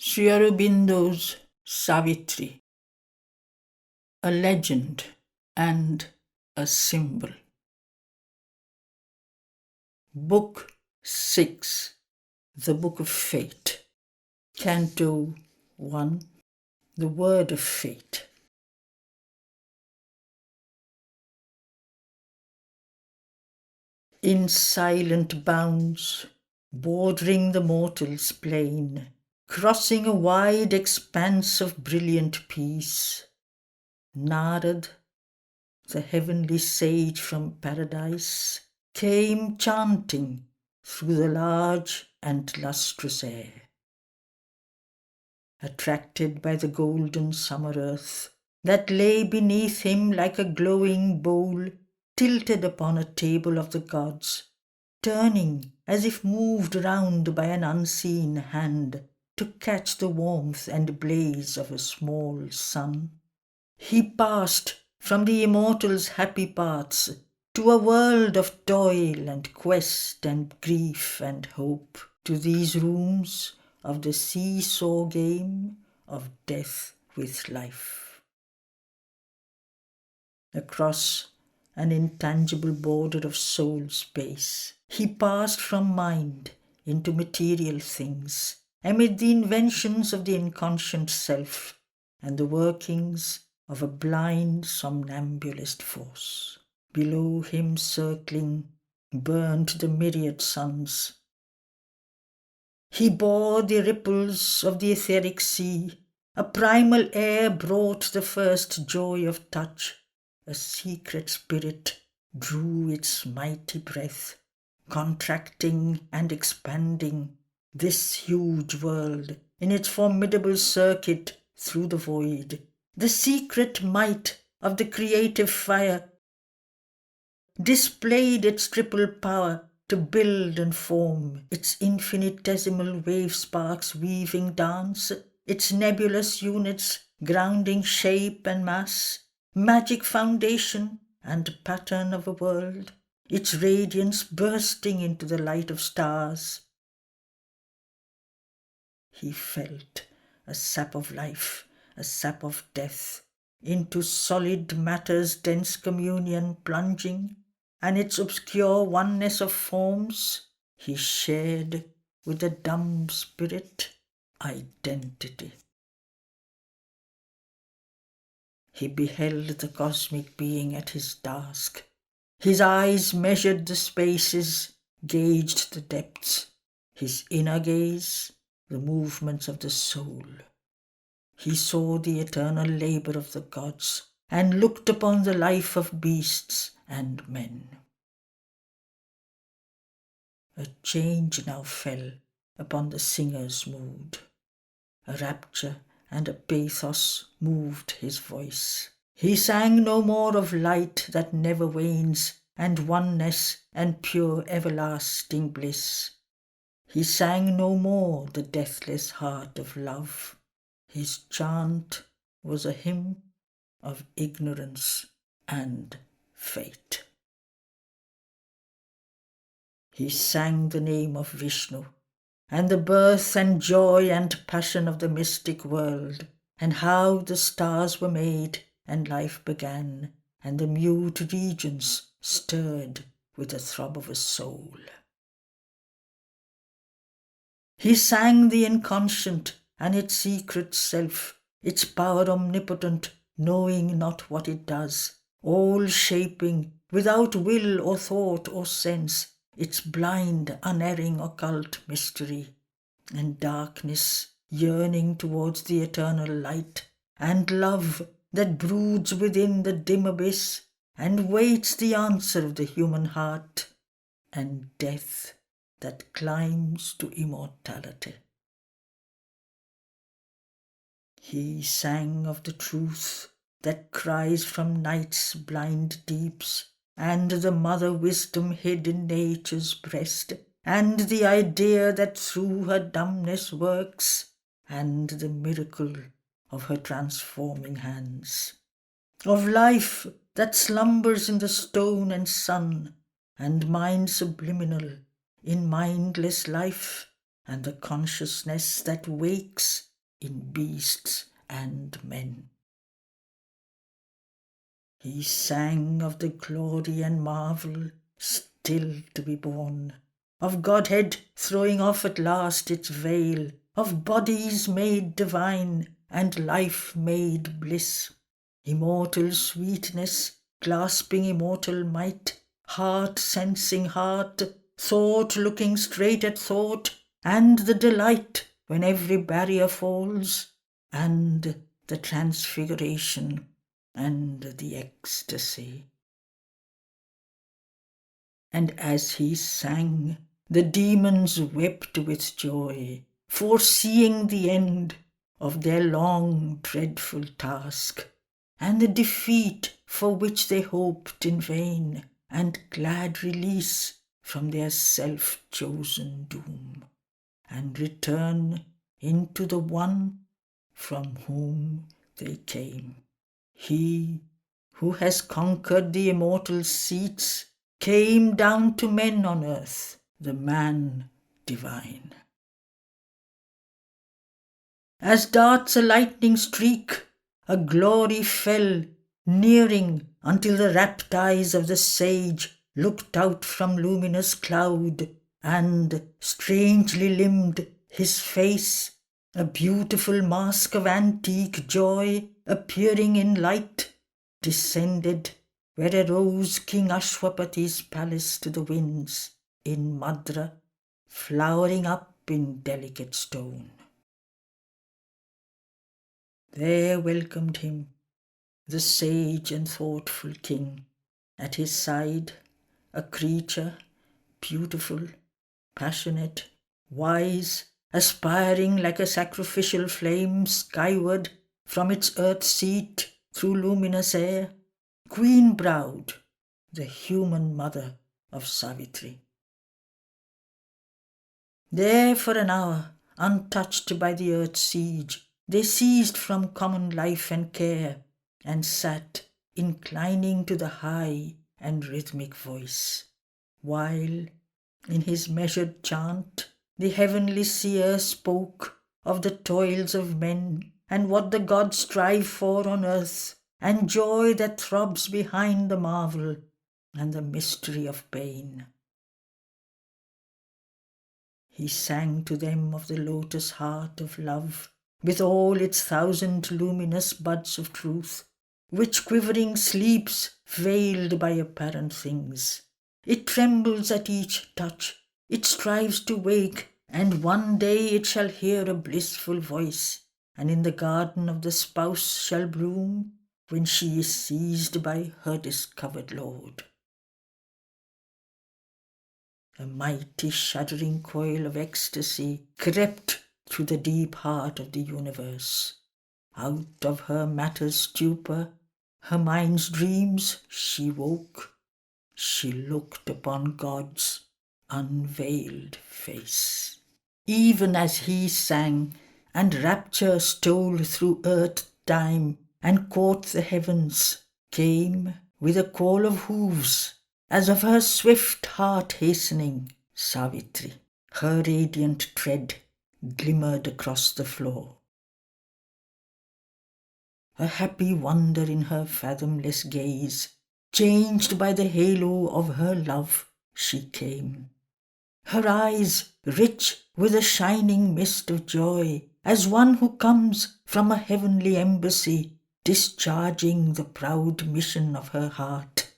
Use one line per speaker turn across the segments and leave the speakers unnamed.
Sri Aurobindo's Savitri, a legend and a symbol. Book 6, The Book of Fate. Canto 1, The Word of Fate. In silent bounds, bordering the mortal's plain, crossing a wide expanse of brilliant peace, Narad, the heavenly sage from paradise, came chanting through the large and lustrous air. Attracted by the golden summer earth that lay beneath him like a glowing bowl tilted upon a table of the gods, turning as if moved round by an unseen hand to catch the warmth and blaze of a small sun, he passed from the immortal's happy paths to a world of toil and quest and grief and hope, to these rooms of the seesaw game of death with life. Across an intangible border of soul space, he passed from mind into material things, amid the inventions of the inconscient self and the workings of a blind somnambulist force. Below him circling burned the myriad suns. He bore the ripples of the etheric sea. A primal air brought the first joy of touch. A secret spirit drew its mighty breath, contracting and expanding this huge world in its formidable circuit through the void. The secret might of the creative fire displayed its triple power to build and form, its infinitesimal wave sparks weaving dance, its nebulous units grounding shape and mass, magic foundation and pattern of a world, its radiance bursting into the light of stars. He felt a sap of life, a sap of death, into solid matter's dense communion plunging, and its obscure oneness of forms he shared with the dumb spirit identity. He beheld the cosmic being at his task. His eyes measured the spaces, gauged the depths. His inner gaze, the movements of the soul. He saw the eternal labour of the gods and looked upon the life of beasts and men. A change now fell upon the singer's mood. A rapture and a pathos moved his voice. He sang no more of light that never wanes, and oneness and pure everlasting bliss. He sang no more the deathless heart of love. His chant was a hymn of ignorance and fate. He sang the name of Vishnu, and the birth and joy and passion of the mystic world, and how the stars were made and life began, and the mute regions stirred with the throb of a soul. He sang the inconscient and its secret self, its power omnipotent, knowing not what it does, all shaping, without will or thought or sense, its blind, unerring occult mystery, and darkness yearning towards the eternal light, and love that broods within the dim abyss, and waits the answer of the human heart, and death that climbs to immortality. He sang of the truth that cries from night's blind deeps, and the mother wisdom hid in nature's breast, and the idea that through her dumbness works, and the miracle of her transforming hands. Of life that slumbers in the stone and sun, and mind subliminal in mindless life, and the consciousness that wakes in beasts and men. He sang of the glory and marvel still to be born, of Godhead throwing off at last its veil, of bodies made divine and life made bliss, immortal sweetness clasping immortal might, heart sensing heart, thought looking straight at thought, and the delight when every barrier falls, and the transfiguration and the ecstasy. And as he sang, the demons wept with joy, foreseeing the end of their long, dreadful task, and the defeat for which they hoped in vain, and glad release from their self-chosen doom, and return into the one from whom they came. He who has conquered the immortal seats came down to men on earth, the man divine. As darts a lightning streak, a glory fell, nearing until the rapt eyes of the sage looked out from luminous cloud, and, strangely limbed, his face, a beautiful mask of antique joy appearing in light, descended where arose King Ashwapati's palace to the winds, in Madra, flowering up in delicate stone. There welcomed him the sage and thoughtful king, at his side a creature beautiful, passionate, wise, aspiring like a sacrificial flame skyward from its earth seat through luminous air, queen-browed, the human mother of Savitri. There for an hour, untouched by the earth's siege, they ceased from common life and care, and sat inclining to the high and rhythmic voice, while, in his measured chant, the heavenly seer spoke of the toils of men and what the gods strive for on earth, and joy that throbs behind the marvel and the mystery of pain. He sang to them of the lotus heart of love, with all its 1,000 luminous buds of truth, which quivering sleeps veiled by apparent things. It trembles at each touch, it strives to wake, and one day it shall hear a blissful voice, and in the garden of the spouse shall bloom, when she is seized by her discovered lord. A mighty shuddering coil of ecstasy crept through the deep heart of the universe. Out of her matter's stupor, her mind's dreams, she woke. She looked upon God's unveiled face. Even as he sang, and rapture stole through earth time and caught the heavens, came with a call of hooves, as of her swift heart hastening, Savitri. Her radiant tread glimmered across the floor. A happy wonder in her fathomless gaze, changed by the halo of her love, she came. Her eyes rich with a shining mist of joy, as one who comes from a heavenly embassy, discharging the proud mission of her heart.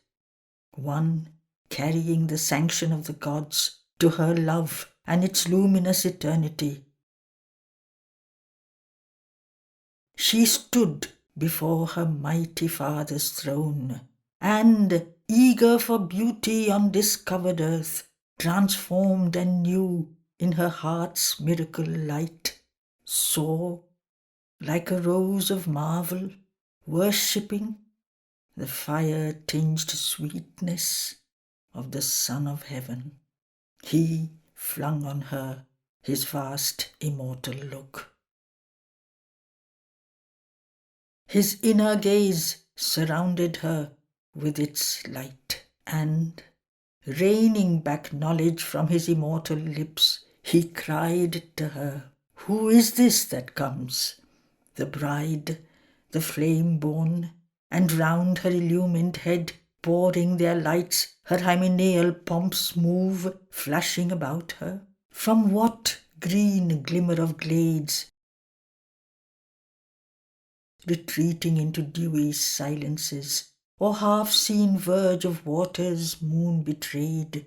One carrying the sanction of the gods to her love and its luminous eternity. She stood before her mighty father's throne, and, eager for beauty on discovered earth, transformed and new in her heart's miracle light, saw, like a rose of marvel, worshipping the fire-tinged sweetness of the Son of Heaven. He flung on her his vast immortal look. His inner gaze surrounded her with its light, and, reining back knowledge from his immortal lips, he cried to her, "Who is this that comes? the bride, the flame born, and round her illumined head, pouring their lights, her hymeneal pomps move, flashing about her. From what green glimmer of glades, retreating into dewy silences, or half-seen verge of waters moon betrayed,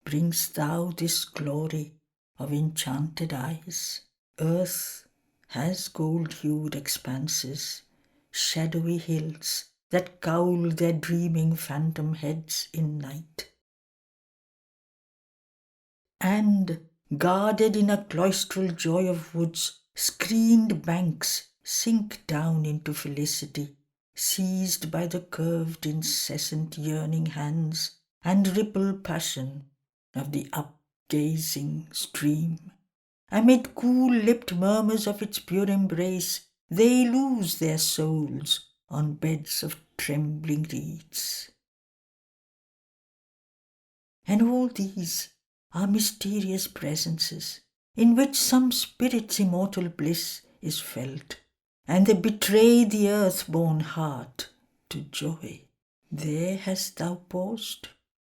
bringst thou this glory of enchanted eyes? Earth has gold-hued expanses, shadowy hills that cowl their dreaming phantom heads in night. And, guarded in a cloistral joy of woods, screened banks sink down into felicity, seized by the curved incessant yearning hands and ripple passion of the up-gazing stream. Amid cool-lipped murmurs of its pure embrace, they lose their souls on beds of trembling reeds. And all these are mysterious presences, in which some spirit's immortal bliss is felt, and they betray the earth-born heart to joy. There hast thou paused,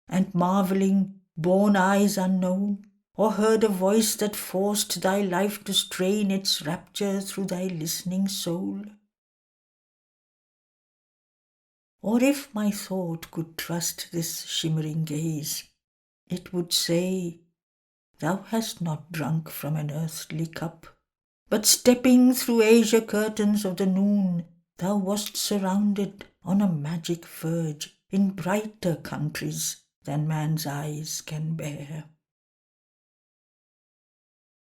and marvelling, borne eyes unknown, or heard a voice that forced thy life to strain its rapture through thy listening soul? Or if my thought could trust this shimmering gaze, it would say, thou hast not drunk from an earthly cup, but stepping through azure curtains of the noon, thou wast surrounded on a magic verge in brighter countries than man's eyes can bear.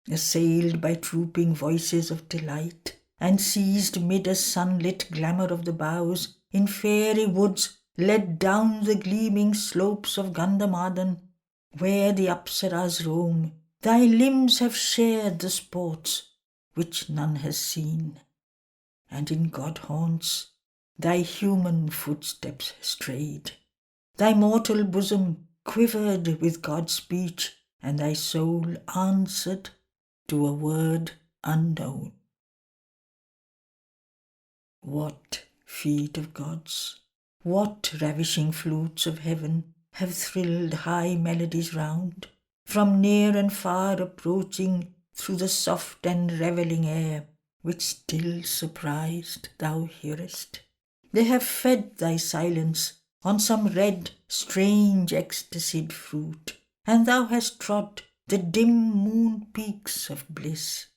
Assailed by trooping voices of delight, and seized mid a sunlit glamour of the boughs, in fairy woods led down the gleaming slopes of Gandhamadhan, where the Apsaras roam, thy limbs have shared the sports which none has seen, and in God haunts thy human footsteps strayed. Thy mortal bosom quivered with God's speech, and thy soul answered to a word unknown. What feet of gods, what ravishing flutes of heaven have thrilled high melodies round, from near and far approaching through the soft and revelling air, which still surprised thou hearest. They have fed thy silence on some red, strange ecstasied fruit, and thou hast trod the dim moon peaks of bliss.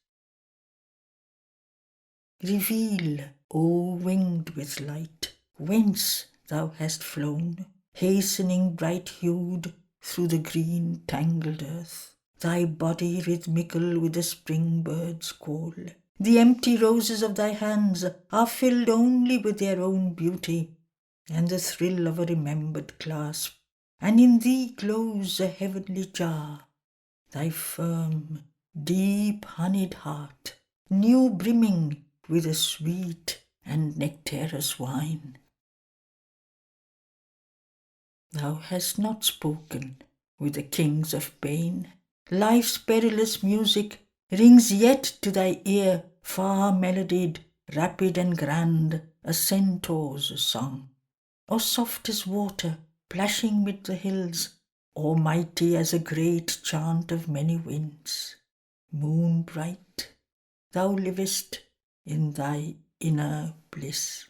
Reveal, O winged with light, whence thou hast flown, hastening bright-hued through the green tangled earth, thy body rhythmical with the spring bird's call. The empty roses of thy hands are filled only with their own beauty, and the thrill of a remembered clasp, and in thee glows a heavenly jar, thy firm, deep honeyed heart, new brimming with a sweet and nectarous wine. Thou hast not spoken with the kings of pain. Life's perilous music rings yet to thy ear, far melodied, rapid and grand, a centaur's song, or soft as water plashing mid the hills, or mighty as a great chant of many winds. Moon bright, thou livest in thy inner bliss.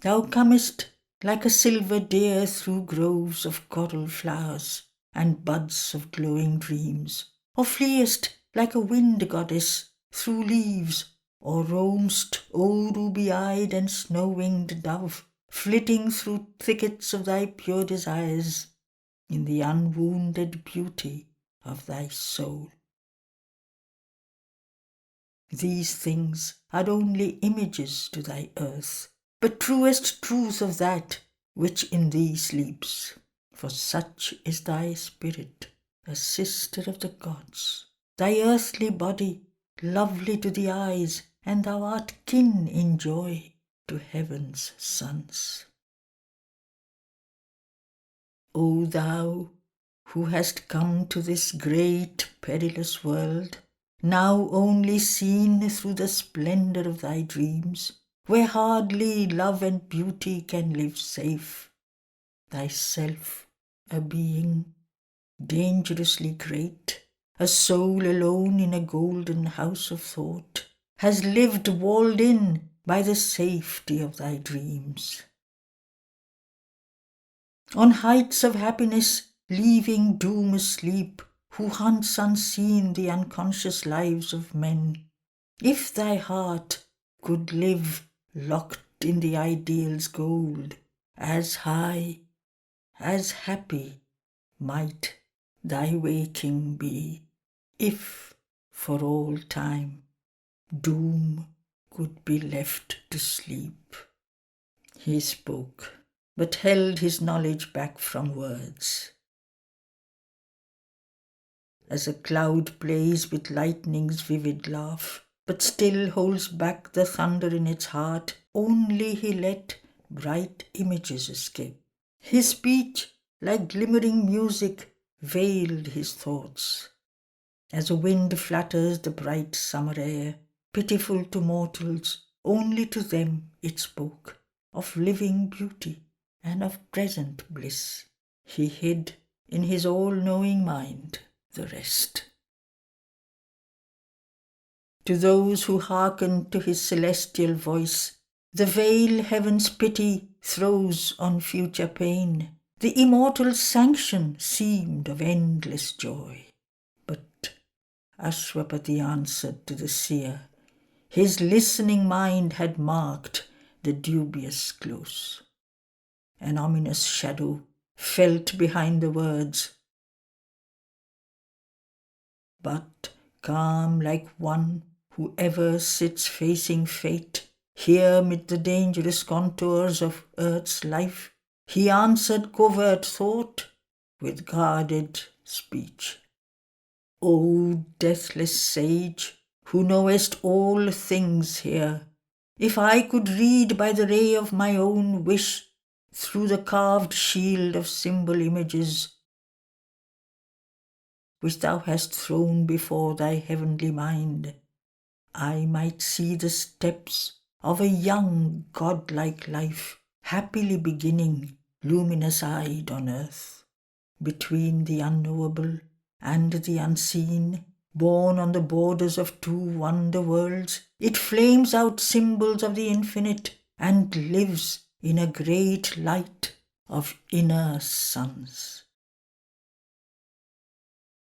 Thou comest like a silver deer through groves of coral flowers and buds of glowing dreams, or fleest like a wind goddess through leaves, or roamst, O ruby-eyed and snow-winged dove, flitting through thickets of thy pure desires, in the unwounded beauty of thy soul. These things are only images to thy earth, but truest truth of that which in thee sleeps. For such is thy spirit, a sister of the gods, thy earthly body, lovely to the eyes, and thou art kin in joy to heaven's sons. O thou who hast come to this great perilous world, now only seen through the splendour of thy dreams, where hardly love and beauty can live safe. Thyself, a being dangerously great, a soul alone in a golden house of thought, has lived walled in by the safety of thy dreams. On heights of happiness, leaving doom asleep, who hunts unseen the unconscious lives of men, if thy heart could live locked in the ideal's gold, as high, as happy might thy waking be, if for all time doom could be left to sleep. He spoke, but held his knowledge back from words. As a cloud plays with lightning's vivid laugh, but still holds back the thunder in its heart, only he let bright images escape. His speech, like glimmering music, veiled his thoughts. As a wind flutters the bright summer air, pitiful to mortals, only to them it spoke of living beauty and of present bliss. He hid in his all-knowing mind the rest. To those who hearken to his celestial voice, the veil heaven's pity throws on future pain, the immortal sanction seemed of endless joy. But Ashwapati answered to the seer, his listening mind had marked the dubious close. An ominous shadow felt behind the words, but calm like one who ever sits facing fate, here mid the dangerous contours of earth's life, he answered covert thought with guarded speech. O deathless sage, who knowest all things here, if I could read by the ray of my own wish through the carved shield of symbol images which thou hast thrown before thy heavenly mind, I might see the steps of a young godlike life happily beginning, luminous-eyed on earth, between the unknowable and the unseen, born on the borders of two wonder worlds, it flames out symbols of the infinite and lives in a great light of inner suns.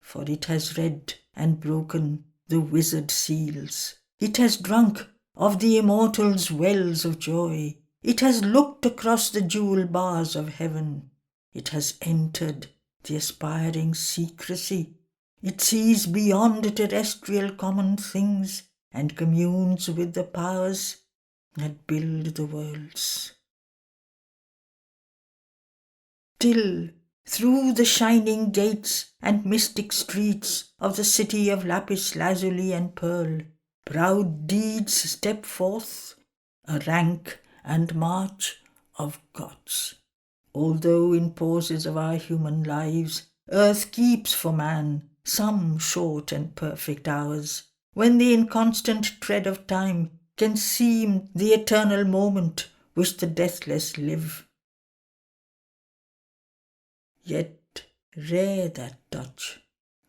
For it has read and broken the wizard seals. It has drunk of the immortal's wells of joy. It has looked across the jewel bars of heaven. It has entered the aspiring secrecy. It sees beyond terrestrial common things and communes with the powers that build the worlds. Till through the shining gates and mystic streets of the city of lapis lazuli and pearl, proud deeds step forth, a rank and march of gods. Although in pauses of our human lives, earth keeps for man some short and perfect hours, when the inconstant tread of time can seem the eternal moment which the deathless live. Yet rare that touch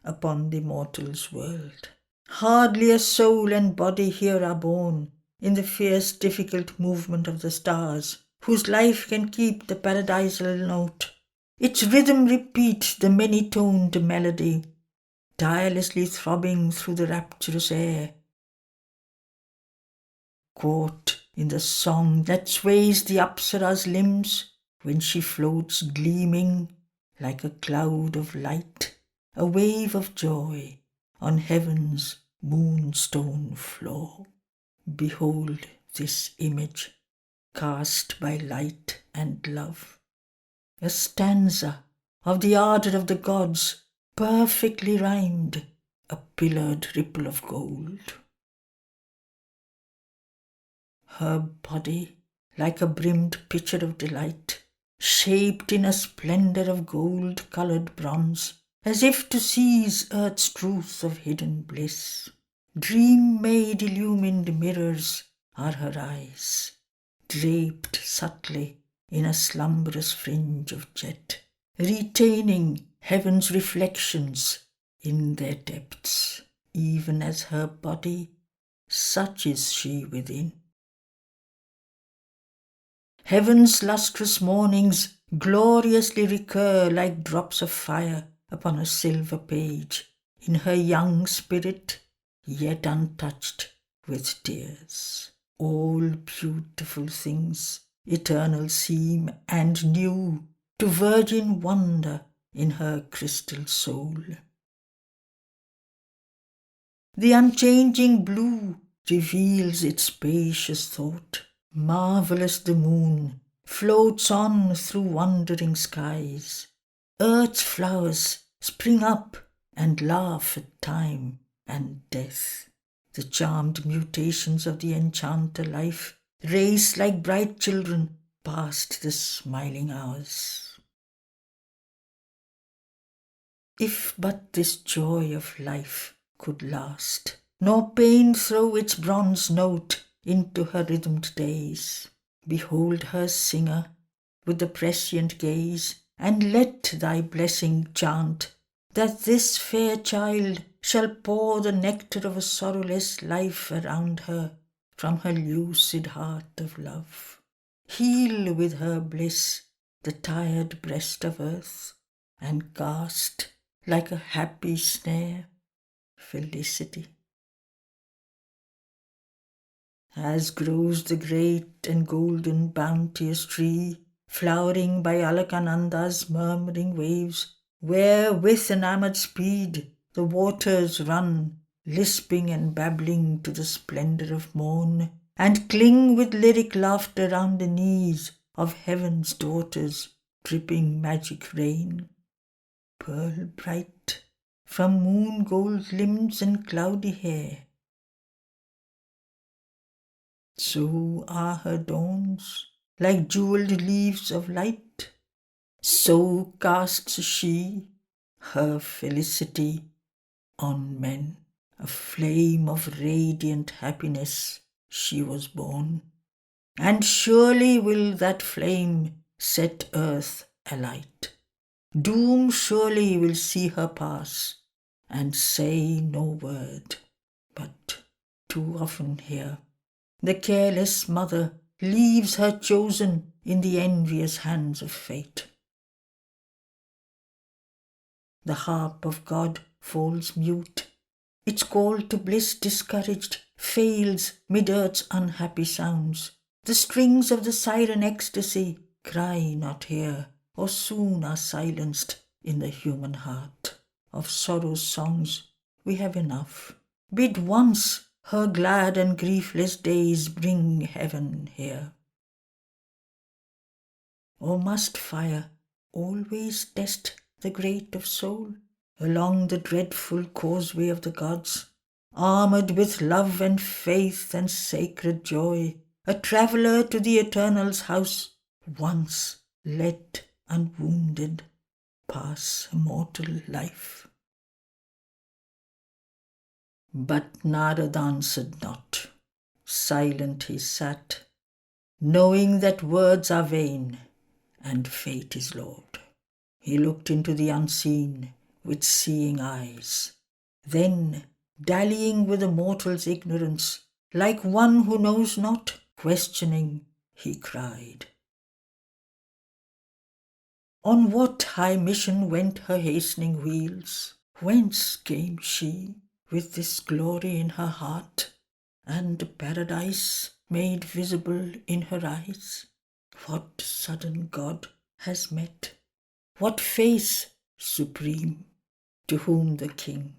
upon the mortal's world. Hardly a soul and body here are born in the fierce difficult movement of the stars, whose life can keep the paradisal note. Its rhythm repeat the many-toned melody, tirelessly throbbing through the rapturous air. Caught in the song that sways the Apsara's limbs when she floats gleaming like a cloud of light, a wave of joy on heaven's moonstone floor. Behold this image cast by light and love, a stanza of the ardour of the gods, perfectly rhymed, a pillared ripple of gold. Her body, like a brimmed pitcher of delight, shaped in a splendour of gold-coloured bronze, as if to seize earth's truth of hidden bliss. Dream-made illumined mirrors are her eyes, draped subtly in a slumberous fringe of jet, retaining heaven's reflections in their depths. Even as her body, such is she within. Heaven's lustrous mornings gloriously recur like drops of fire upon a silver page, in her young spirit, yet untouched with tears. All beautiful things eternal seem and new to virgin wonder in her crystal soul. The unchanging blue reveals its spacious thought. Marvellous the moon floats on through wandering skies. Earth's flowers spring up and laugh at time and death. The charmed mutations of the enchanter life race like bright children past the smiling hours. If but this joy of life could last, nor pain throw its bronze note into her rhythmed days, behold her singer with the prescient gaze, and let thy blessing chant that this fair child shall pour the nectar of a sorrowless life around her from her lucid heart of love. Heal with her bliss the tired breast of earth, and cast like a happy snare felicity. As grows the great and golden bounteous tree, flowering by Alakananda's murmuring waves, where with enamoured speed the waters run, lisping and babbling to the splendour of morn, and cling with lyric laughter round the knees of heaven's daughters, dripping magic rain. Pearl bright, from moon gold limbs and cloudy hair, so are her dawns, like jewelled leaves of light. So casts she her felicity on men. A flame of radiant happiness she was born, and surely will that flame set earth alight. Doom surely will see her pass, and say no word, but too often hear. The careless mother leaves her chosen in the envious hands of fate. The harp of God falls mute. Its call to bliss discouraged fails mid earth's unhappy sounds. The strings of the siren ecstasy cry not here, or soon are silenced in the human heart. Of sorrow's songs we have enough. Bid once her glad and griefless days bring heaven here. Or must fire always test the great of soul along the dreadful causeway of the gods, armoured with love and faith and sacred joy, a traveller to the Eternal's house, once let unwounded pass a mortal life? But Narad answered not. Silent he sat, knowing that words are vain and fate is Lord. He looked into the unseen with seeing eyes. Then, dallying with a mortal's ignorance, like one who knows not, questioning, he cried, on what high mission went her hastening wheels? Whence came she with this glory in her heart, and paradise made visible in her eyes? What sudden God has met? What face supreme? To whom the king,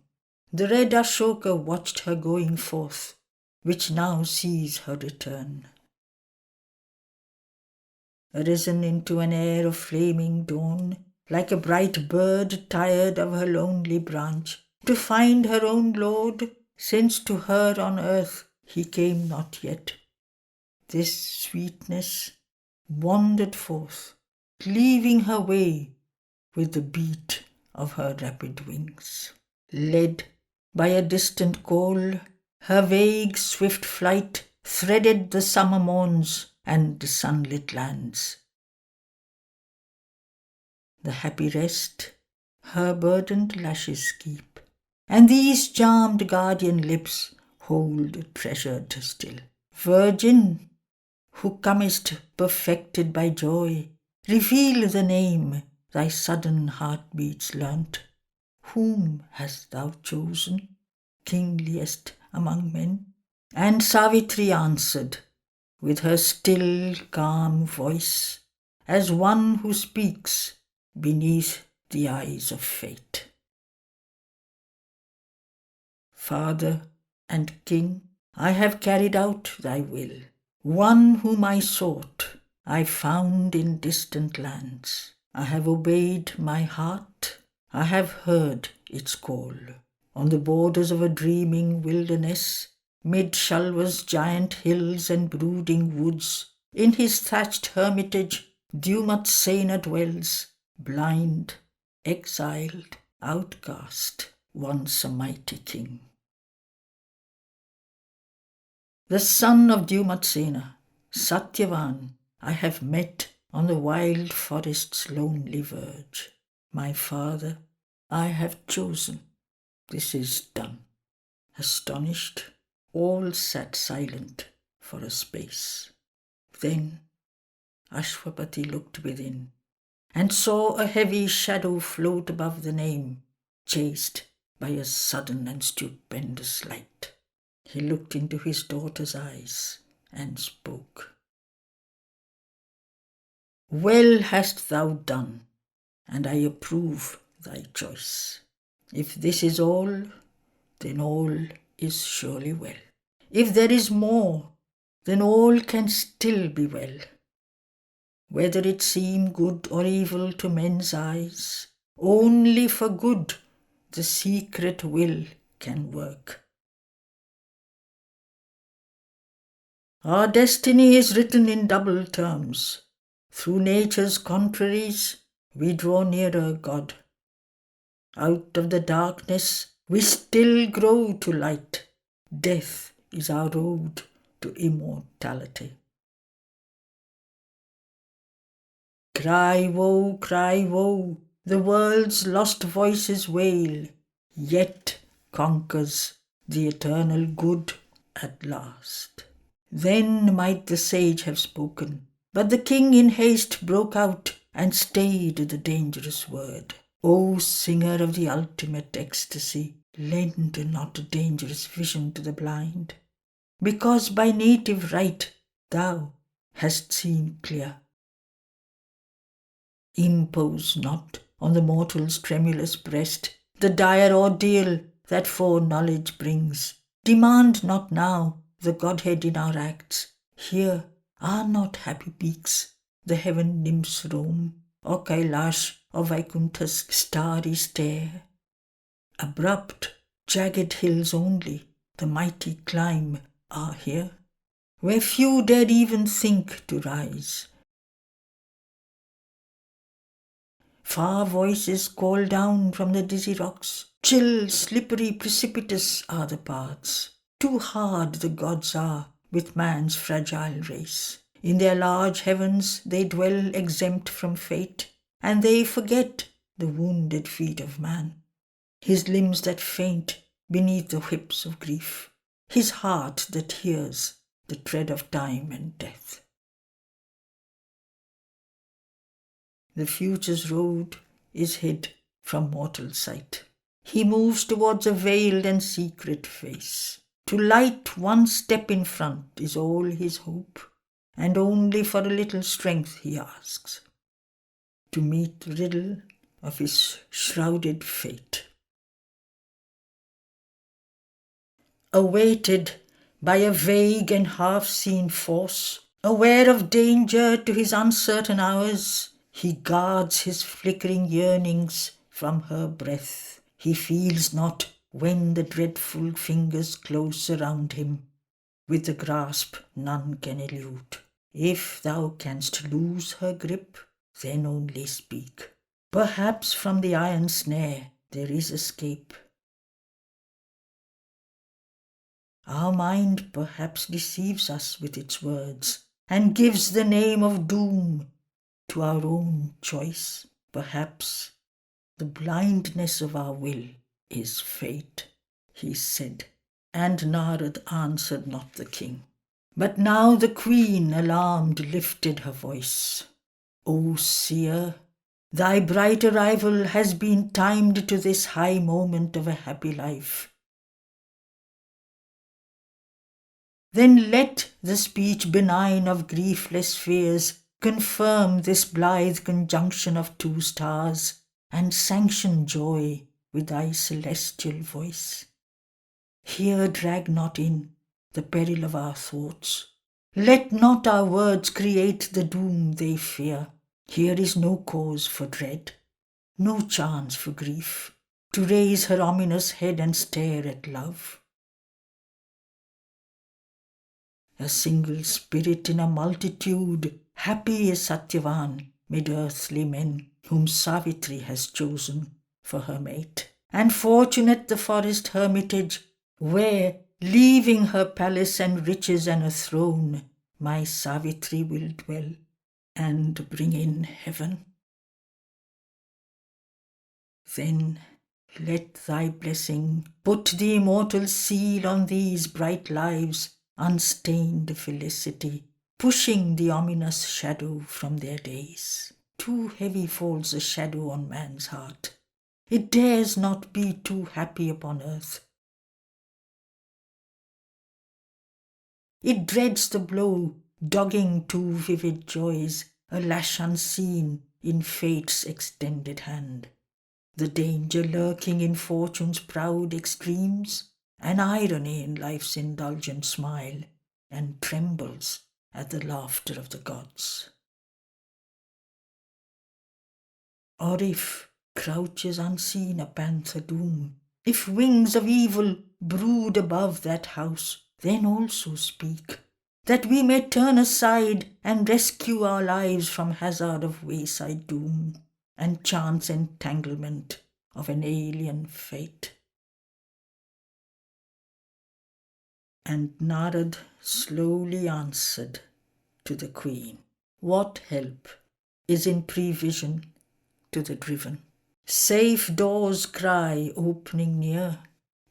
the red Ashoka, watched her going forth, which now sees her return. Arisen into an air of flaming dawn, like a bright bird tired of her lonely branch, to find her own Lord, since to her on earth he came not yet. This sweetness wandered forth, cleaving her way with the beat of her rapid wings. Led by a distant call, Her vague, swift flight threaded the summer morns and the sunlit lands. The happy rest her burdened lashes keep, and these charmed guardian lips hold treasured still. Virgin, who comest perfected by joy, reveal the name thy sudden heartbeats learnt. Whom hast thou chosen, kingliest among men? And Savitri answered, with her still, calm voice, as one who speaks beneath the eyes of fate. Father and King, I have carried out thy will. One whom I sought, I found in distant lands. I have obeyed my heart, I have heard its call. On the borders of a dreaming wilderness, mid Shalva's giant hills and brooding woods, in his thatched hermitage, Bhattacharya dwells, blind, exiled, outcast, once a mighty king. The son of Bhattacharya, Satyavan, I have met on the wild forest's lonely verge. My father, I have chosen. This is done. Astonished, all sat silent for a space. Then Ashwapati looked within and saw a heavy shadow float above the name, chased by a sudden and stupendous light. He looked into his daughter's eyes and spoke. Well hast thou done, and I approve thy choice. If this is all, then all is surely well. If there is more, then all can still be well. Whether it seem good or evil to men's eyes, only for good the secret will can work. Our destiny is written in double terms. Through nature's contraries, we draw nearer God. Out of the darkness, we still grow to light. Death is our road to immortality. Cry woe, the world's lost voices wail, yet conquers the eternal good at last. Then might the sage have spoken, but the king in haste broke out and stayed the dangerous word. O singer of the ultimate ecstasy, lend not a dangerous vision to the blind, because by native right thou hast seen clear. Impose not on the mortal's tremulous breast the dire ordeal that foreknowledge brings. Demand not now the Godhead in our acts. Here are not happy peaks the heaven nymphs roam, or Kailash or Vaikuntha's starry stair. Abrupt, jagged hills only, the mighty climb, are here, where few dare even think to rise. Far voices call down from the dizzy rocks. Chill, slippery, precipitous are the paths. Too hard the gods are with man's fragile race. In their large heavens they dwell exempt from fate, and they forget the wounded feet of man, his limbs that faint beneath the whips of grief, his heart that hears the tread of time and death. The future's road is hid from mortal sight. He moves towards a veiled and secret face. To light one step in front is all his hope, and only for a little strength he asks, to meet the riddle of his shrouded fate. Awaited by a vague and half-seen force, aware of danger to his uncertain hours, he guards his flickering yearnings from her breath. He feels not when the dreadful fingers close around him, with the grasp none can elude. If thou canst lose her grip, then only speak. Perhaps from the iron snare there is escape. Our mind perhaps deceives us with its words and gives the name of doom to our own choice. Perhaps the blindness of our will is fate, he said, and Narad answered not the king. But now the queen, alarmed, lifted her voice. O seer, thy bright arrival has been timed to this high moment of a happy life. Then let the speech benign of griefless fears confirm this blithe conjunction of two stars, and sanction joy with thy celestial voice. Here drag not in the peril of our thoughts. Let not our words create the doom they fear. Here is no cause for dread, no chance for grief, to raise her ominous head and stare at love. A single spirit in a multitude, happy is Satyavan mid earthly men, whom Savitri has chosen for her mate. And fortunate the forest hermitage, where, leaving her palace and riches and a throne, my Savitri will dwell and bring in heaven. Then let thy blessing put the immortal seal on these bright lives, unstained felicity, pushing the ominous shadow from their days. Too heavy falls the shadow on man's heart. It dares not be too happy upon earth. It dreads the blow, dogging too vivid joys, a lash unseen in fate's extended hand. The danger lurking in fortune's proud extremes, an irony in life's indulgent smile, and trembles at the laughter of the gods. Or if crouches unseen a panther doom, if wings of evil brood above that house, then also speak, that we may turn aside and rescue our lives from hazard of wayside doom and chance entanglement of an alien fate. And Narad slowly answered to the queen, what help is in prevision to the driven? Safe doors cry opening near,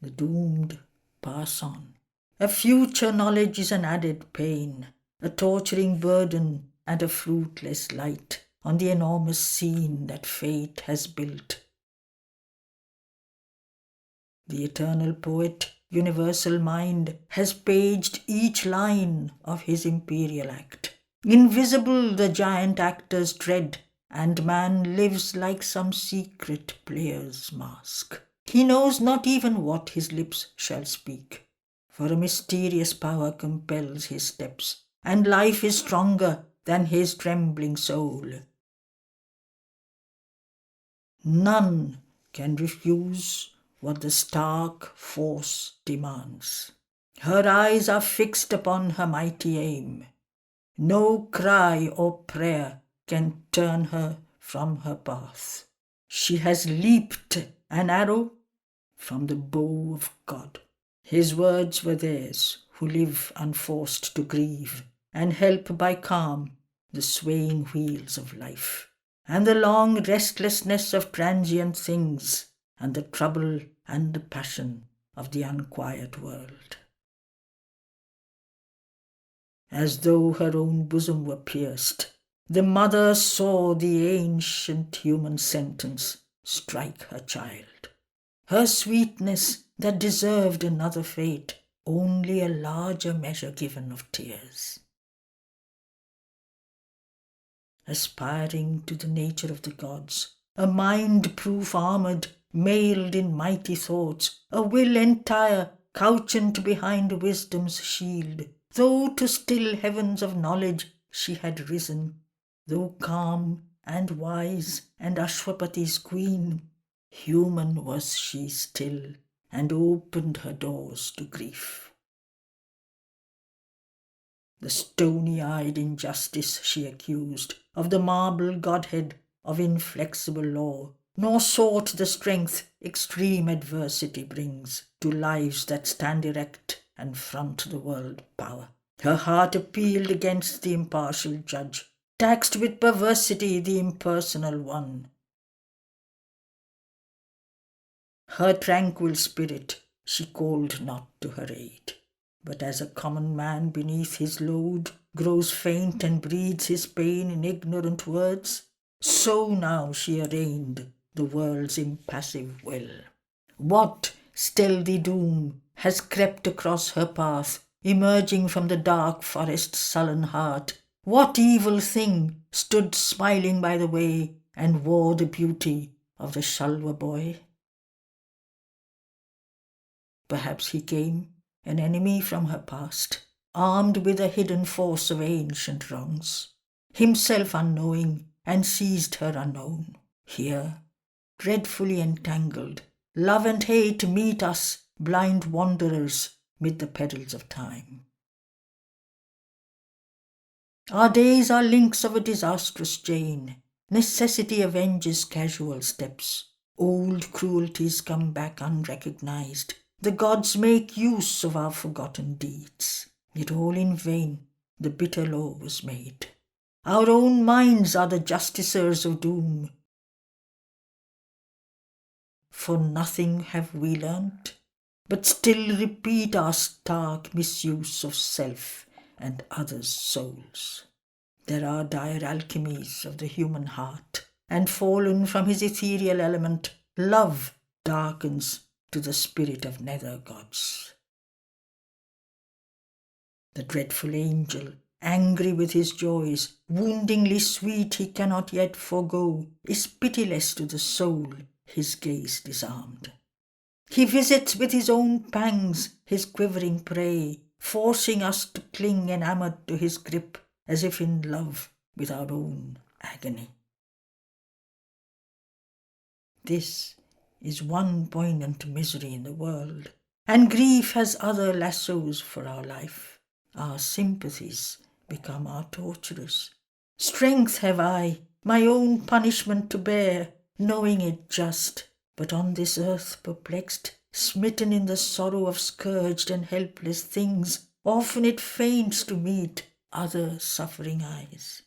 the doomed pass on. A future knowledge is an added pain, a torturing burden and a fruitless light on the enormous scene that fate has built. The eternal poet, universal mind, has paged each line of his imperial act. Invisible the giant actors tread, and man lives like some secret player's mask. He knows not even what his lips shall speak, for a mysterious power compels his steps, and life is stronger than his trembling soul. None can refuse what the stark force demands. Her eyes are fixed upon her mighty aim. No cry or prayer can turn her from her path. She has leaped an arrow from the bow of God. His words were theirs, who live unforced to grieve, and help by calm the swaying wheels of life, and the long restlessness of transient things, and the trouble and the passion of the unquiet world. As though her own bosom were pierced, the mother saw the ancient human sentence strike her child. Her sweetness that deserved another fate, only a larger measure given of tears. Aspiring to the nature of the gods, a mind proof armoured, mailed in mighty thoughts, a will entire, couchant behind wisdom's shield, though to still heavens of knowledge she had risen, though calm and wise and Ashwapati's queen, human was she still, and opened her doors to grief. The stony-eyed injustice she accused, of the marble godhead of inflexible law, nor sought the strength extreme adversity brings to lives that stand erect and front the world power. Her heart appealed against the impartial judge, taxed with perversity the impersonal one. Her tranquil spirit she called not to her aid, but as a common man beneath his load grows faint and breathes his pain in ignorant words, so now she arraigned the world's impassive will. What stealthy doom has crept across her path, emerging from the dark forest's sullen heart? What evil thing stood smiling by the way and wore the beauty of the Shalva boy? Perhaps he came, an enemy from her past, armed with a hidden force of ancient wrongs, himself unknowing, and seized her unknown. Here, dreadfully entangled, love and hate meet us, blind wanderers, mid the perils of time. Our days are links of a disastrous chain. Necessity avenges casual steps. Old cruelties come back unrecognized. The gods make use of our forgotten deeds. Yet all in vain the bitter law was made. Our own minds are the justicers of doom. For nothing have we learnt, but still repeat our stark misuse of self and others' souls. There are dire alchemies of the human heart, and fallen from his ethereal element, love darkens to the spirit of nether gods. The dreadful angel, angry with his joys, woundingly sweet he cannot yet forego, is pitiless to the soul his gaze disarmed. He visits with his own pangs his quivering prey, forcing us to cling enamoured to his grip, as if in love with our own agony. This is one poignant misery in the world, and grief has other lassos for our life. Our sympathies become our torturers. Strength have I, my own punishment to bear, knowing it just, but on this earth perplexed, smitten in the sorrow of scourged and helpless things, often it faints to meet other suffering eyes.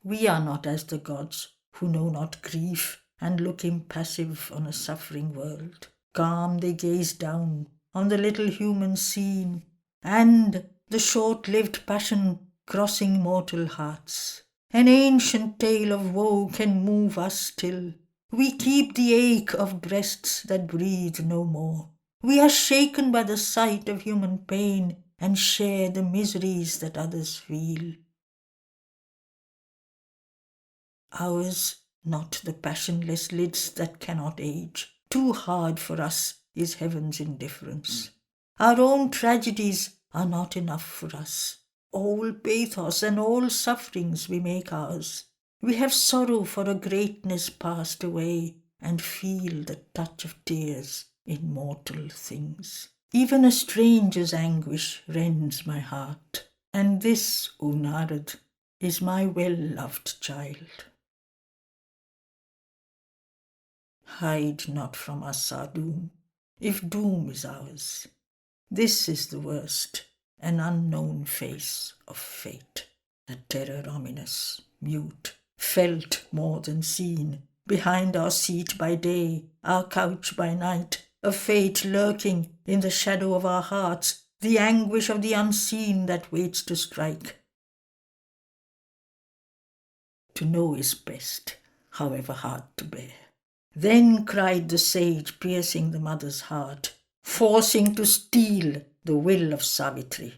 We are not as the gods, who know not grief and look impassive on a suffering world. Calm they gaze down on the little human scene, and the short-lived passion crossing mortal hearts. An ancient tale of woe can move us still. We keep the ache of breasts that breathe no more. We are shaken by the sight of human pain, and share the miseries that others feel. Ours not the passionless lids that cannot age. Too hard for us is heaven's indifference. Our own tragedies are not enough for us. All pathos and all sufferings we make ours. We have sorrow for a greatness passed away, and feel the touch of tears in mortal things. Even a stranger's anguish rends my heart, and this, O Narad, is my well-loved child. Hide not from us our doom, if doom is ours. This is the worst, an unknown face of fate, a terror ominous, mute, felt more than seen, behind our seat by day, our couch by night, a fate lurking in the shadow of our hearts, the anguish of the unseen that waits to strike. To know is best, however hard to bear. Then cried the sage, piercing the mother's heart, forcing to steal the will of Savitri.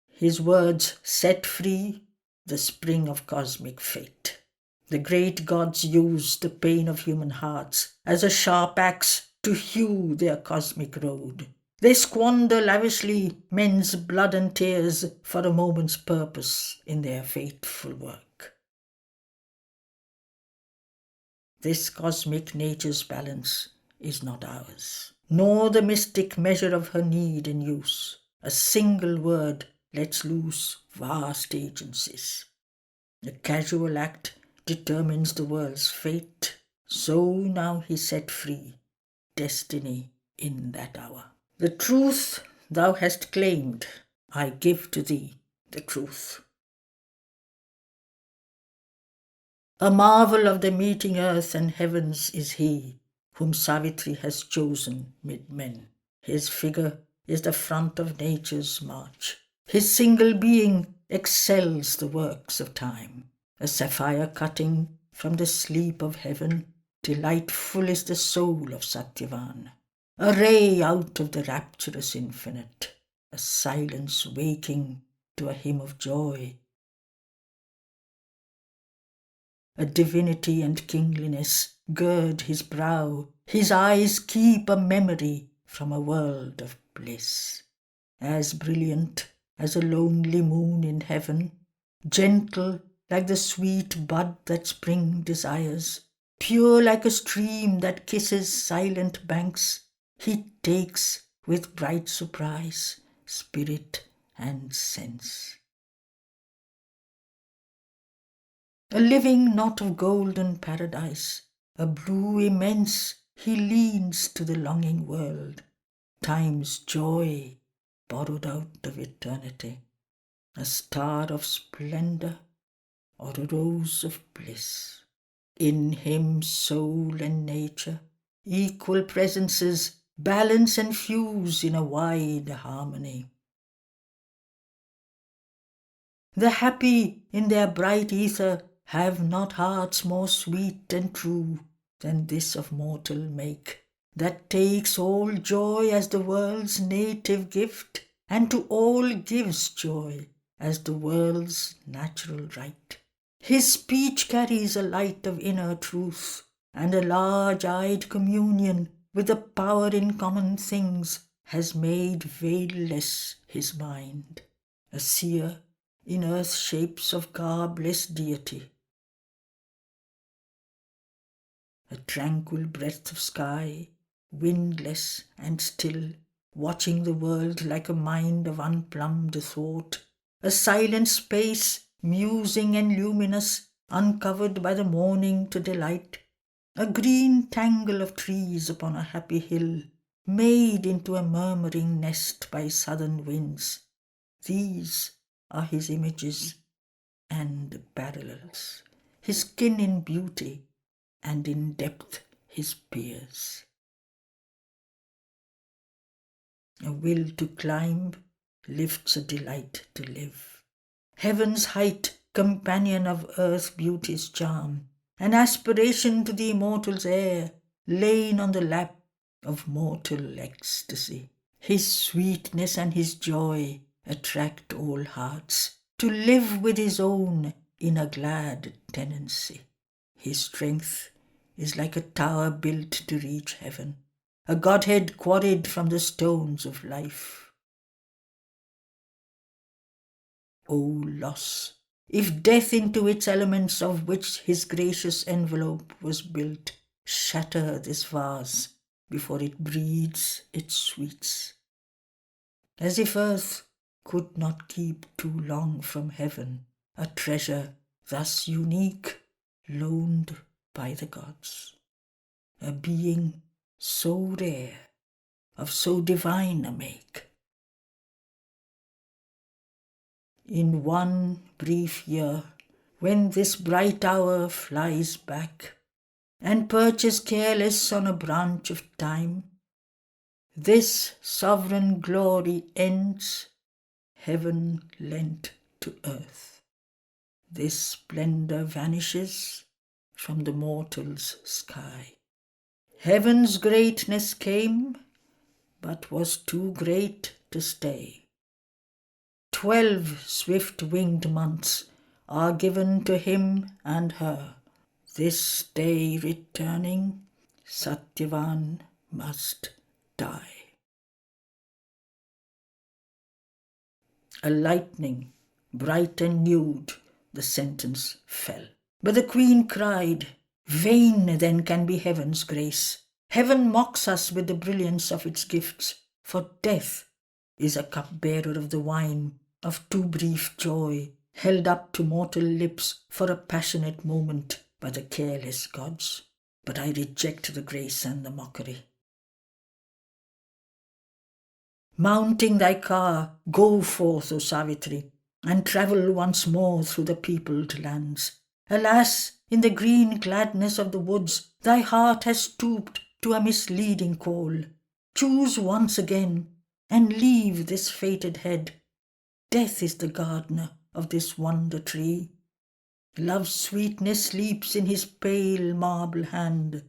His words set free the spring of cosmic fate. The great gods use the pain of human hearts as a sharp axe to hew their cosmic road. They squander lavishly men's blood and tears for a moment's purpose in their fateful work. This cosmic nature's balance is not ours, nor the mystic measure of her need and use. A single word lets loose vast agencies. The casual act determines the world's fate. So now he set free destiny in that hour. The truth thou hast claimed, I give to thee the truth. A marvel of the meeting earth and heavens is he, whom Savitri has chosen mid men. His figure is the front of nature's march. His single being excels the works of time. A sapphire cutting from the sleep of heaven, delightful is the soul of Satyavan. A ray out of the rapturous infinite, a silence waking to a hymn of joy. A divinity and kingliness gird his brow, his eyes keep a memory from a world of bliss. As brilliant as a lonely moon in heaven, gentle like the sweet bud that spring desires, pure like a stream that kisses silent banks, he takes with bright surprise spirit and sense. A living knot of golden paradise, a blue immense, he leans to the longing world, time's joy borrowed out of eternity, a star of splendor or a rose of bliss. In him soul and nature, equal presences, balance and fuse in a wide harmony. The happy in their bright ether have not hearts more sweet and true than this of mortal make, that takes all joy as the world's native gift, and to all gives joy as the world's natural right. His speech carries a light of inner truth, and a large-eyed communion with the power in common things has made veilless his mind, a seer in earth shapes of garbless deity. A tranquil breadth of sky, windless and still, watching the world like a mind of unplumbed thought, a silent space, musing and luminous, uncovered by the morning to delight, a green tangle of trees upon a happy hill, made into a murmuring nest by southern winds. These are his images and parallels, his kin in beauty, and in depth his peers. A will to climb lifts a delight to live. Heaven's height, companion of earth's beauty's charm, an aspiration to the immortal's air, lain on the lap of mortal ecstasy. His sweetness and his joy attract all hearts, to live with his own in a glad tenancy. His strength is like a tower built to reach heaven, a Godhead quarried from the stones of life. O loss, if death into its elements of which his gracious envelope was built, shatter this vase before it breathes its sweets. As if earth could not keep too long from heaven a treasure thus unique, loaned by the gods. A being so rare, of so divine a make. In one brief year, when this bright hour flies back, and perches careless on a branch of time, this sovereign glory ends, heaven lent to earth. This splendor vanishes from the mortal's sky. Heaven's greatness came, but was too great to stay. 12 swift-winged months are given to him and her. This day returning, Satyavan must die. A lightning, bright and nude, the sentence fell. But the queen cried, "Vain then can be heaven's grace. Heaven mocks us with the brilliance of its gifts, for death is a cupbearer of the wine of too brief joy, held up to mortal lips for a passionate moment by the careless gods. But I reject the grace and the mockery. Mounting thy car, go forth, O Savitri, and travel once more through the peopled lands. Alas, in the green gladness of the woods, thy heart has stooped to a misleading call. Choose once again, and leave this fated head. Death is the gardener of this wonder tree. Love's sweetness sleeps in his pale marble hand.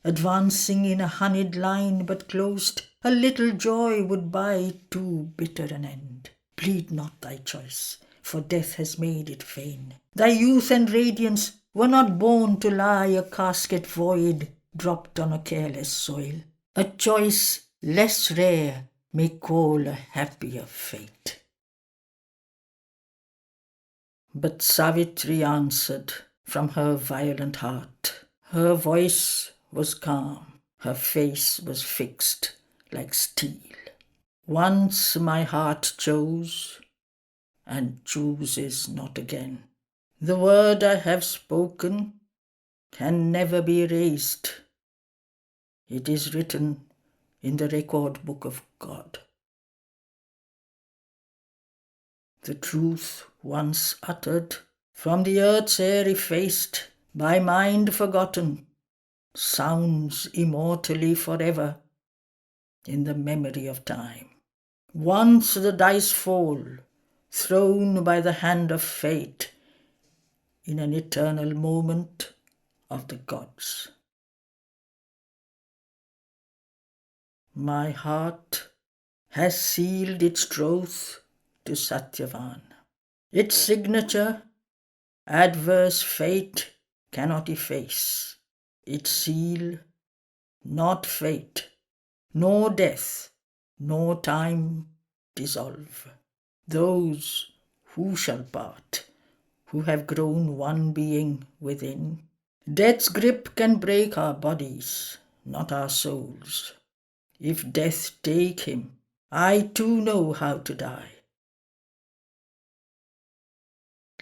Advancing in a honeyed line but closed, a little joy would buy too bitter an end. Plead not thy choice, for death has made it vain. Thy youth and radiance were not born to lie a casket void, dropped on a careless soil. A choice less rare may call a happier fate. But Savitri answered from her violent heart. Her voice was calm, her face was fixed like steel. Once my heart chose, and chooses not again. The word I have spoken can never be erased. It is written in the record book of God. The truth once uttered, from the earth's air effaced, by mind forgotten, sounds immortally forever in the memory of time. Once the dice fall, thrown by the hand of fate, in an eternal moment of the gods. My heart has sealed its troth to Satyavan. Its signature, adverse fate cannot efface. Its seal, not fate, nor death, nor time dissolve. Those who shall part, who have grown one being within. Death's grip can break our bodies, not our souls. If death take him, I too know how to die.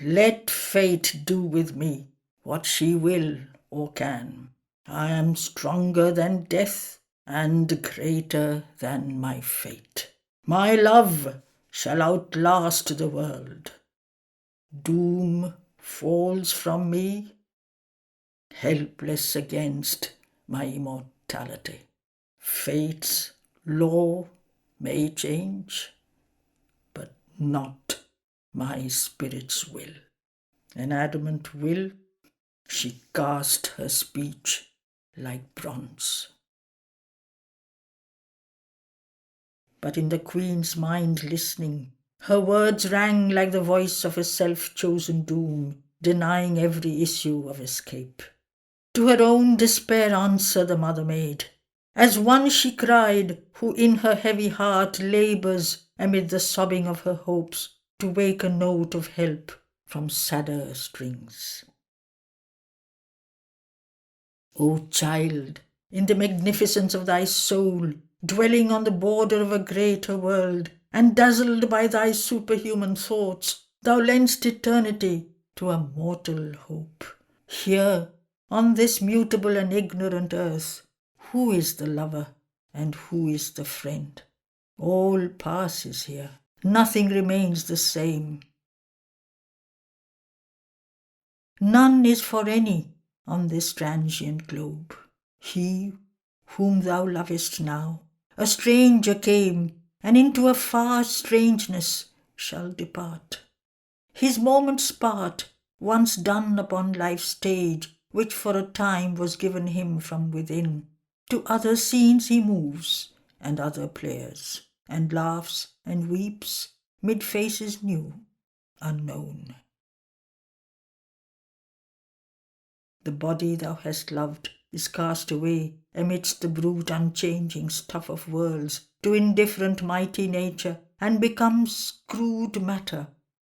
Let fate do with me what she will or can. I am stronger than death and greater than my fate. My love shall outlast the world. Doom falls from me, helpless against my immortality. Fate's law may change, but not my spirit's will. An adamant will, she cast her speech like bronze. But in the queen's mind listening, her words rang like the voice of a self-chosen doom, denying every issue of escape. To her own despair answer the mother made. As one she cried, who in her heavy heart labours amid the sobbing of her hopes to wake a note of help from sadder strings. O child, in the magnificence of thy soul, dwelling on the border of a greater world, and dazzled by thy superhuman thoughts, thou lend'st eternity to a mortal hope. Here, on this mutable and ignorant earth, who is the lover and who is the friend? All passes here, nothing remains the same. None is for any on this transient globe. He whom thou lovest now, a stranger came, and into a far strangeness shall depart. His moments part, once done upon life's stage, which for a time was given him from within. To other scenes he moves, and other players, and laughs and weeps, mid faces new, unknown. The body thou hast loved is cast away amidst the brute unchanging stuff of worlds to indifferent mighty nature, and becomes crude matter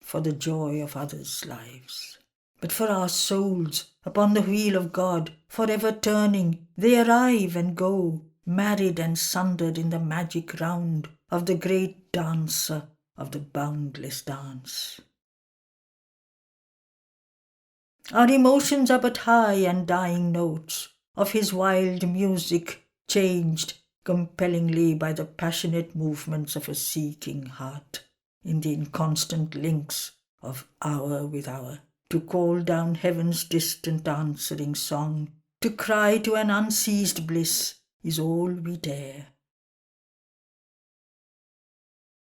for the joy of others' lives. But for our souls, upon the wheel of God, forever turning, they arrive and go, married and sundered in the magic round of the great dancer of the boundless dance. Our emotions are but high and dying notes of his wild music, changed compellingly by the passionate movements of a seeking heart, in the inconstant links of hour with hour, to call down heaven's distant answering song, to cry to an unceased bliss, is all we dare.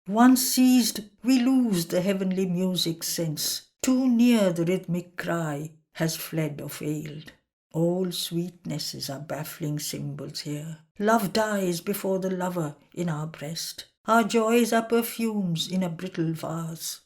Once seized, we lose the heavenly music sense. Too near the rhythmic cry has fled or failed. All sweetnesses are baffling symbols here. Love dies before the lover in our breast. Our joys are perfumes in a brittle vase.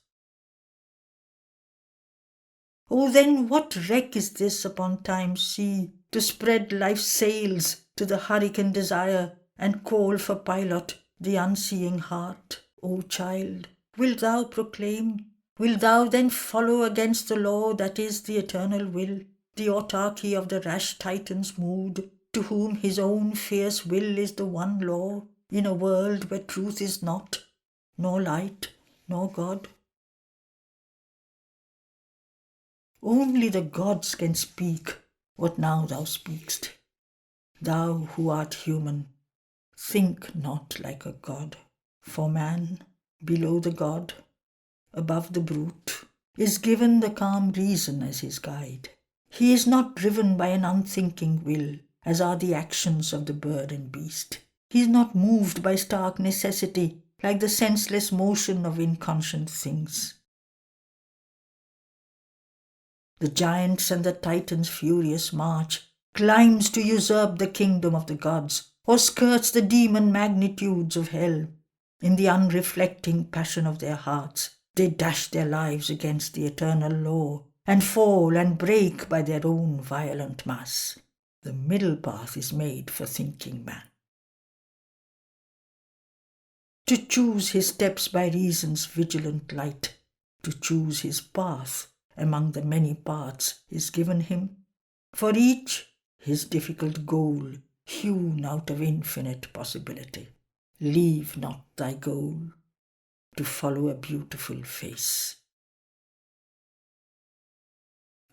Oh, then what wreck is this upon time's sea, to spread life's sails to the hurricane desire, and call for pilot the unseeing heart? O child, wilt thou proclaim? Wilt thou then follow against the law that is the eternal will, the autarky of the rash Titan's mood, to whom his own fierce will is the one law, in a world where truth is not, nor light, nor God? Only the gods can speak what now thou speakst. Thou who art human, think not like a god. For man, below the god, above the brute, is given the calm reason as his guide. He is not driven by an unthinking will, as are the actions of the bird and beast. He is not moved by stark necessity, like the senseless motion of inconscient things. The giant's and the Titan's furious march climbs to usurp the kingdom of the gods, or skirts the demon magnitudes of hell. In the unreflecting passion of their hearts, they dash their lives against the eternal law, and fall and break by their own violent mass. The middle path is made for thinking man. To choose his steps by reason's vigilant light, to choose his path among the many paths is given him, for each his difficult goal hewn out of infinite possibility. Leave not thy goal to follow a beautiful face.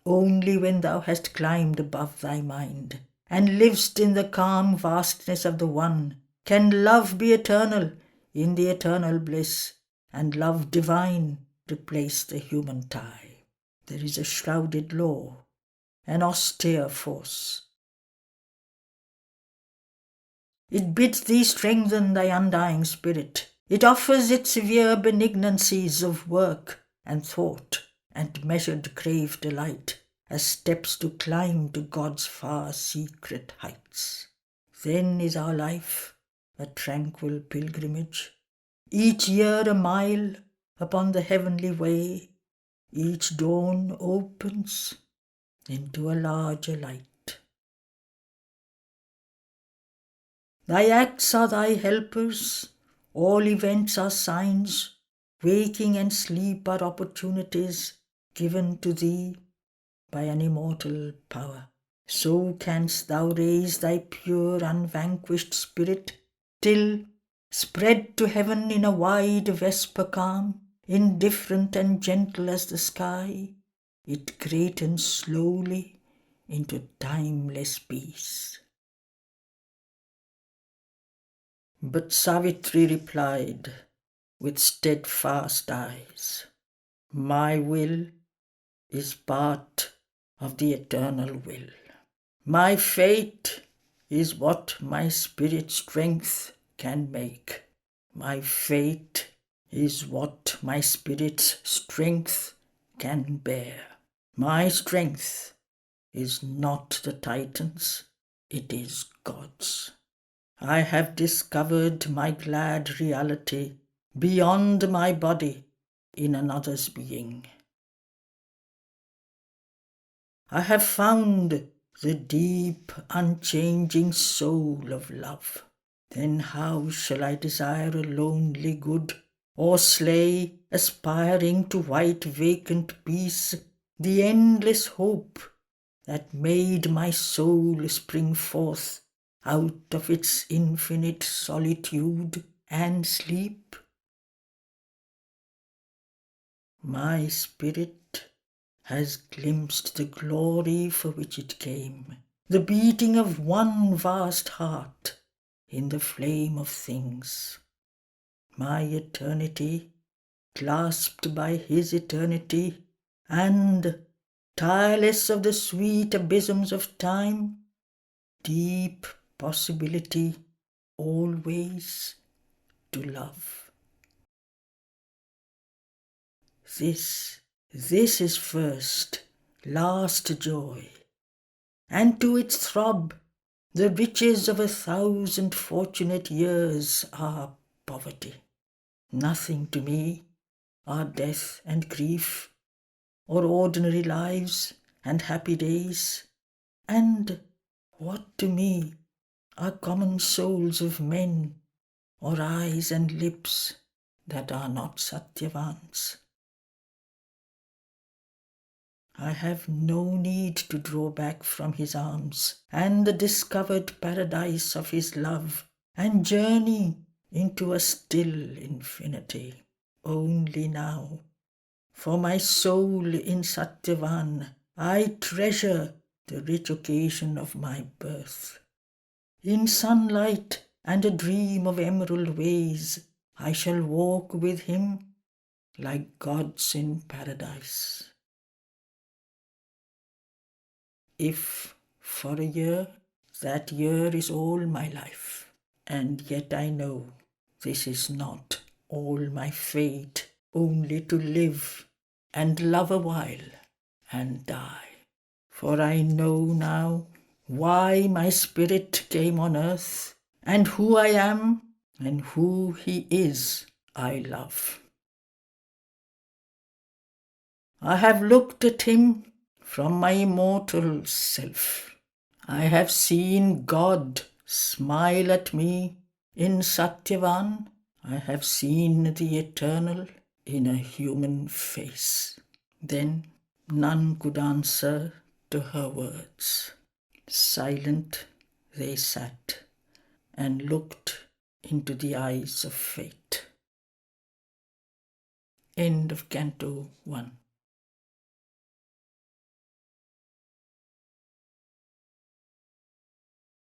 Only when thou hast climbed above thy mind, and livest in the calm vastness of the One, can love be eternal in the eternal bliss, and love divine replace the human tie. There is a shrouded law, an austere force. It bids thee strengthen thy undying spirit. It offers its severe benignancies of work and thought and measured grave delight as steps to climb to God's far secret heights. Then is our life a tranquil pilgrimage, each year a mile upon the heavenly way. Each dawn opens into a larger light. Thy acts are thy helpers, all events are signs, waking and sleep are opportunities given to thee by an immortal power. So canst thou raise thy pure unvanquished spirit, till, spread to heaven in a wide vesper calm, indifferent and gentle as the sky, it greatens slowly into timeless peace. But Savitri replied with steadfast eyes, my will is part of the eternal will. My fate is what my spirit strength can make. My fate is what my spirit's strength can bear. My strength is not the Titan's, it is God's. I have discovered my glad reality beyond my body in another's being. I have found the deep, unchanging soul of love. Then how shall I desire a lonely good, or slay, aspiring to white vacant peace, the endless hope that made my soul spring forth out of its infinite solitude and sleep? My spirit has glimpsed the glory for which it came, the beating of one vast heart in the flame of things. My eternity, clasped by his eternity, and, tireless of the sweet abysms of time, deep possibility always to love. This is first, last joy, and to its throb the riches of 1,000 fortunate years are poverty. Nothing to me are death and grief, or ordinary lives and happy days, and what to me are common souls of men, or eyes and lips that are not Satyavans. I have no need to draw back from his arms and the discovered paradise of his love and journey into a still infinity. Only now, for my soul in Satyavan, I treasure the rich occasion of my birth. In sunlight and a dream of emerald ways, I shall walk with him like gods in paradise. If for a year, that year is all my life, and yet I know this is not all my fate, only to live and love a while and die. For I know now why my spirit came on earth, and who I am and who he is I love. I have looked at him from my immortal self. I have seen God smile at me in Satyavan. I have seen the eternal in a human face. Then none could answer to her words. Silent they sat and looked into the eyes of fate. End of Canto 1.